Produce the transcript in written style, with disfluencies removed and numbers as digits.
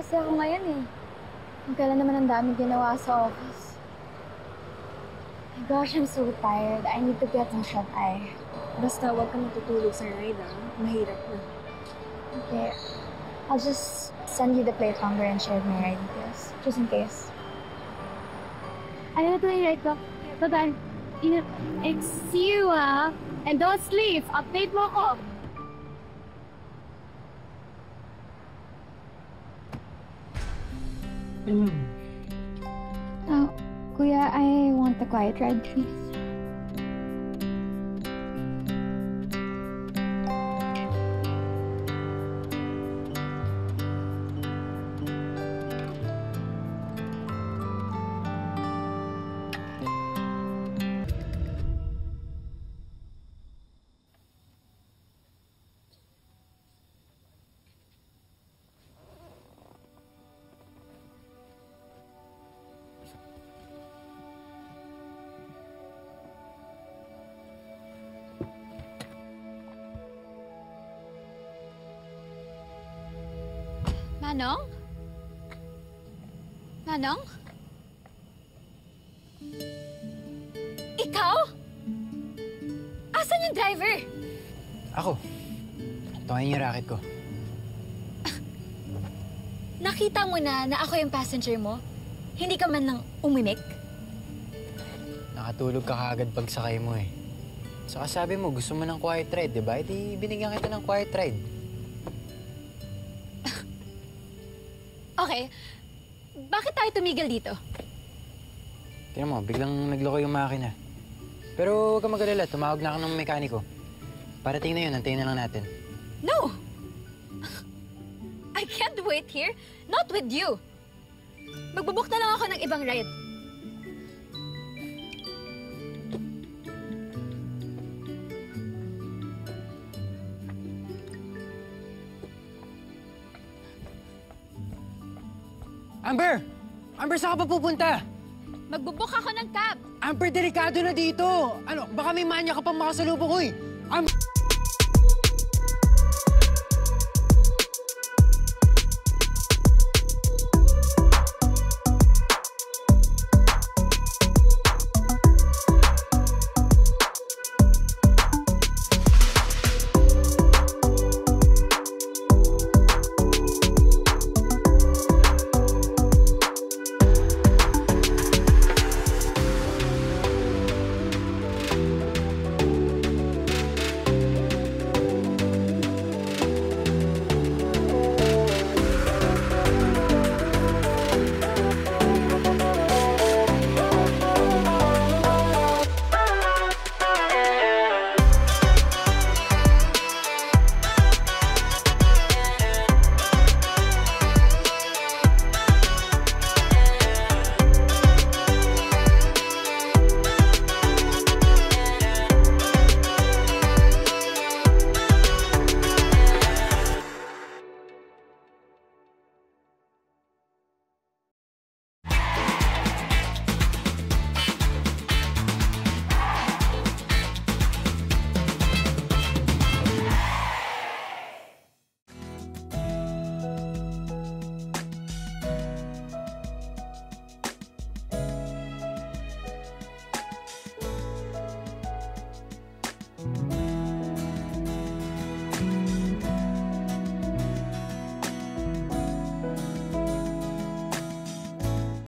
kasi ako ngayon eh. Kung kailan naman ang dami ginawa sa office. My gosh, I'm so tired. I need to get some shut-eye. Basta huwag kang matutulog sa ride, ah. Mahirap na. Okay. I'll just send you the plate number and share my ID details. Just in case. Ano na ito yung ride ko? Bye-bye. See you, ah. And don't sleep. Update mo ako. Kuya, I want the quiet ride, please. Manong? Manong? Ikaw? Asan yung driver? Ako. Tukayin yung racket ko. Nakita mo na ako yung passenger mo? Hindi ka man nang umimik? Nakatulog ka kaagad pag sakay mo eh. Saka sabi mo, gusto mo ng quiet ride, di ba? Di binigyan kita ng quiet ride. Okay. Bakit tayo tumigil dito? Tingnan mo, biglang nagloko yung makina. Pero huwag ka mag-alala, tumawag na ako ng mekaniko. Parating na yun, antayin na lang natin. No! I can't wait here. Not with you. Magbubuk na lang ako ng ibang ride. Amber! Amber, saan ka pa pupunta? Magbubuk ako ng cab. Amber, delikado na dito! Ano, baka may manya ka pang makasalubong ko eh!